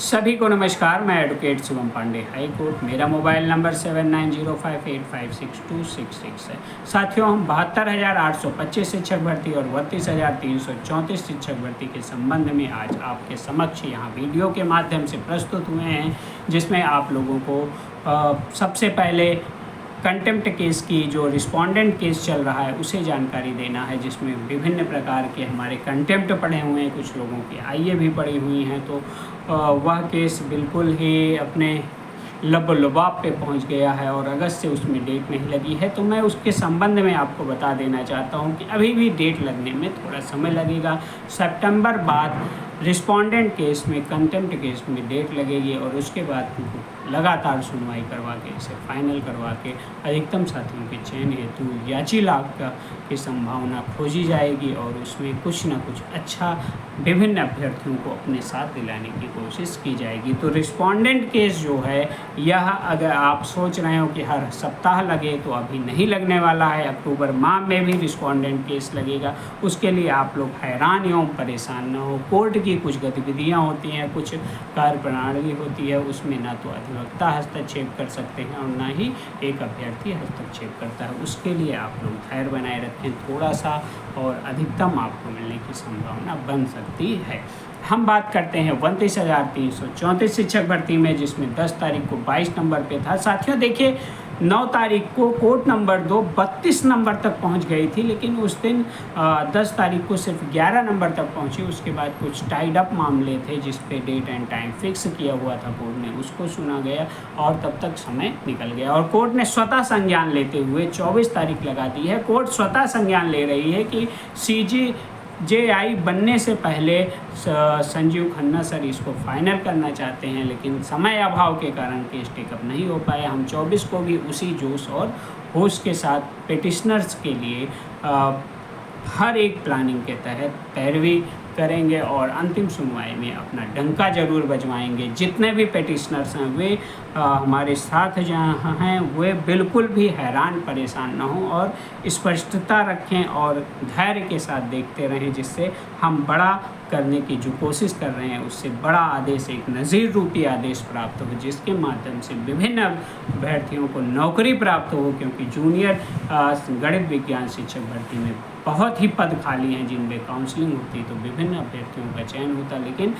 सभी को नमस्कार। मैं advocate Shivam Pandey, high court. मेरा मोबाइल नंबर 7905856266 है। साथियों, हम 72,825 शिक्षक भर्ती और 32,334 शिक्षक भर्ती के संबंध में आज आपके समक्ष यहाँ वीडियो के माध्यम से प्रस्तुत हुए हैं, जिसमें आप लोगों को सबसे पहले कंटेम्प्ट केस की जो रिस्पोंडेंट केस चल रहा है उसे जानकारी देना है, जिसमें विभिन्न प्रकार के हमारे कंटेम्प्ट पड़े हुए हैं, कुछ लोगों की आईए भी पड़ी हुई हैं। तो वह केस बिल्कुल ही अपने लबाब पे पहुंच गया है और अगस्त से उसमें डेट नहीं लगी है। तो मैं उसके संबंध में आपको बता देना चाहता हूं कि अभी भी डेट लगने में थोड़ा समय लगेगा। सितंबर बाद रिस्पोंडेंट केस में, कंटेम्प्ट केस में डेट लगेगी और उसके बाद लगातार सुनवाई करवा के इसे फाइनल करवा के अधिकतम साथियों के चयन हेतु याची लाभ की संभावना खोजी जाएगी और उसमें कुछ ना कुछ अच्छा विभिन्न अभ्यर्थियों को अपने साथ दिलाने की कोशिश की जाएगी। तो रिस्पोंडेंट केस जो है यह, अगर आप सोच रहे हो कि हर सप्ताह लगे, तो अभी नहीं लगने वाला है। अक्टूबर माह में भी रिस्पोंडेंट केस लगेगा। उसके लिए आप लोग हैरान एवं परेशान न हो। कोर्ट की कुछ गतिविधियाँ होती हैं, कुछ कार्य प्रणाली होती है, उसमें ना तो अधिवक्ता हस्तक्षेप कर सकते हैं और ना ही एक अभ्यर्थी हस्तक्षेप करता है। उसके लिए आप लोग धैर्य बनाए रखें थोड़ा सा, और अधिकतम आपको मिलने की संभावना बन सकती है। हम बात करते हैं 32,334 शिक्षक भर्ती में, जिसमें 10 तारीख को 22 नंबर पे था। साथियों देखिए, 9 तारीख को कोर्ट नंबर 2 32 नंबर तक पहुंच गई थी, लेकिन उस दिन 10 तारीख को सिर्फ 11 नंबर तक पहुंची। उसके बाद कुछ टाइड अप मामले थे जिस पे डेट एंड टाइम फिक्स किया हुआ था कोर्ट ने, उसको सुना गया और तब तक समय निकल गया। और कोर्ट ने स्वतः संज्ञान लेते हुए 24 तारीख लगा दी है। कोर्ट स्वतः संज्ञान ले रही है कि CJI बनने से पहले संजीव खन्ना सर इसको फाइनल करना चाहते हैं, लेकिन समय अभाव के कारण केस टेकअप नहीं हो पाया। हम 24 को भी उसी जोश और होश के साथ पेटिशनर्स के लिए हर एक प्लानिंग के तहत पैरवी करेंगे और अंतिम सुनवाई में अपना डंका जरूर बजवाएंगे। जितने भी पेटिशनर्स हैं वे हमारे साथ जहाँ हैं वे बिल्कुल भी हैरान परेशान ना हों और स्पष्टता रखें और धैर्य के साथ देखते रहें, जिससे हम बड़ा करने की जो कोशिश कर रहे हैं उससे बड़ा आदेश, एक नज़ीर रूपी आदेश प्राप्त हो, जिसके माध्यम से विभिन्न अभ्यर्थियों को नौकरी प्राप्त हो। क्योंकि जूनियर गणित विज्ञान शिक्षक भर्ती में बहुत ही पद खाली हैं जिनमें काउंसलिंग होती है, तो विभिन्न अभ्यर्थियों का चयन होता, लेकिन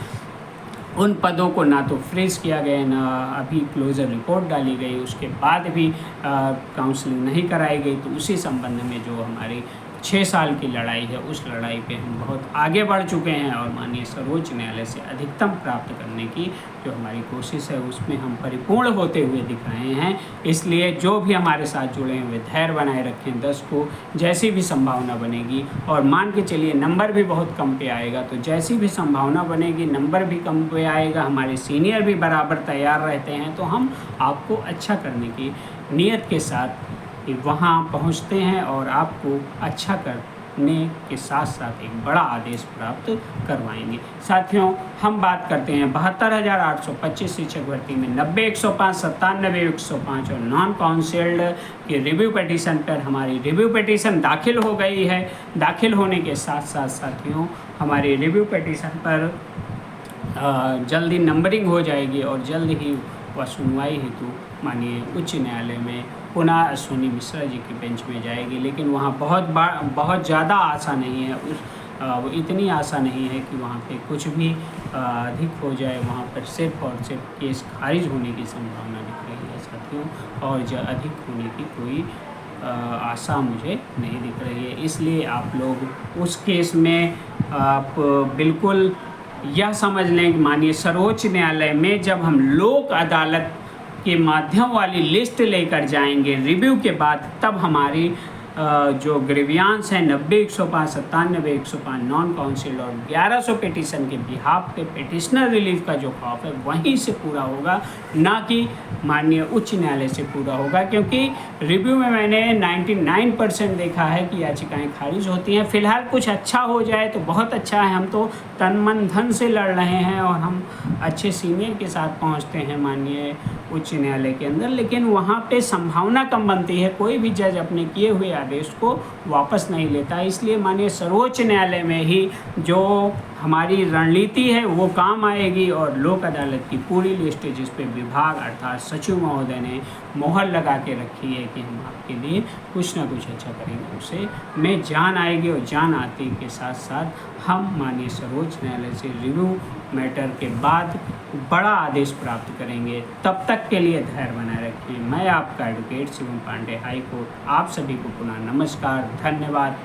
उन पदों को ना तो फ्रीज किया गया, ना अभी क्लोजर रिपोर्ट डाली गई, उसके बाद भी काउंसलिंग नहीं कराई गई। तो उसी संबंध में जो हमारी 6 साल की लड़ाई है, उस लड़ाई पे हम बहुत आगे बढ़ चुके हैं और माननीय सर्वोच्च न्यायालय से अधिकतम प्राप्त करने की जो हमारी कोशिश है उसमें हम परिपूर्ण होते हुए दिख रहे हैं। इसलिए जो भी हमारे साथ जुड़े हैं वे धैर्य बनाए रखें। 10 को जैसी भी संभावना बनेगी, और मान के चलिए नंबर भी बहुत कम पे आएगा, तो जैसी भी संभावना बनेगी नंबर भी कम पे आएगा, हमारे सीनियर भी बराबर तैयार रहते हैं, तो हम आपको अच्छा करने की नीयत के साथ वहाँ पहुँचते हैं और आपको अच्छा करने के साथ साथ एक बड़ा आदेश प्राप्त करवाएंगे। साथियों, हम बात करते हैं 72,825 शिक्षक भर्ती में 90,105, 97,105 और नॉन काउंसिल्ड के रिव्यू पिटीशन पर हमारी रिव्यू पिटीशन दाखिल हो गई है। दाखिल होने के साथ साथ साथियों हमारी रिव्यू पिटीशन पर जल्दी नंबरिंग हो जाएगी और जल्द ही वह सुनवाई हेतु माननीय उच्च न्यायालय में पुनः अश्विनी मिश्रा जी की बेंच में जाएगी। लेकिन वहाँ बहुत ज़्यादा आशा नहीं है, इतनी आशा नहीं है कि वहाँ पे कुछ भी अधिक हो जाए। वहाँ पर सिर्फ और सिर्फ केस खारिज होने की संभावना दिख रही है साथियों, और अधिक होने की कोई आशा मुझे नहीं दिख रही है। इसलिए आप लोग उस केस में आप बिल्कुल यह समझ लें कि माननीय सर्वोच्च न्यायालय में जब हम लोक अदालत के माध्यम वाली लिस्ट लेकर जाएंगे रिव्यू के बाद, तब हमारी जो ग्रीवियांस है 90,105, 97,105 नॉन काउंसिल और 1,100 पिटीशन के बिहाफ पे पिटिशनर रिलीफ का जो खौफ है वहीं से पूरा होगा, ना कि माननीय उच्च न्यायालय से पूरा होगा। क्योंकि रिव्यू में मैंने 99% देखा है कि याचिकाएं खारिज होती हैं। फिलहाल कुछ अच्छा हो जाए तो बहुत अच्छा है, हम तो तन मन धन से लड़ रहे हैं और हम अच्छे सीनियर के साथ पहुंचते हैं माननीय उच्च न्यायालय के अंदर, लेकिन वहाँ पे संभावना कम बनती है, कोई भी जज अपने किए हुए आदेश को वापस नहीं लेता। इसलिए माननीय सर्वोच्च न्यायालय में ही जो हमारी रणनीति है वो काम आएगी और लोक अदालत की पूरी लिस्ट जिस पे विभाग अर्थात सचिव महोदय ने मोहर लगा के रखी है कि हम आपके लिए कुछ ना कुछ अच्छा करेंगे, उसे में जान आएगी। और जान आते के साथ साथ हम माननीय सर्वोच्च न्यायालय से रिव्यू मैटर के बाद बड़ा आदेश प्राप्त करेंगे। तब तक के लिए धैर्य बनाए रखें। मैं आपका advocate Shivam Pandey, high court, आप सभी को पुनः नमस्कार, धन्यवाद।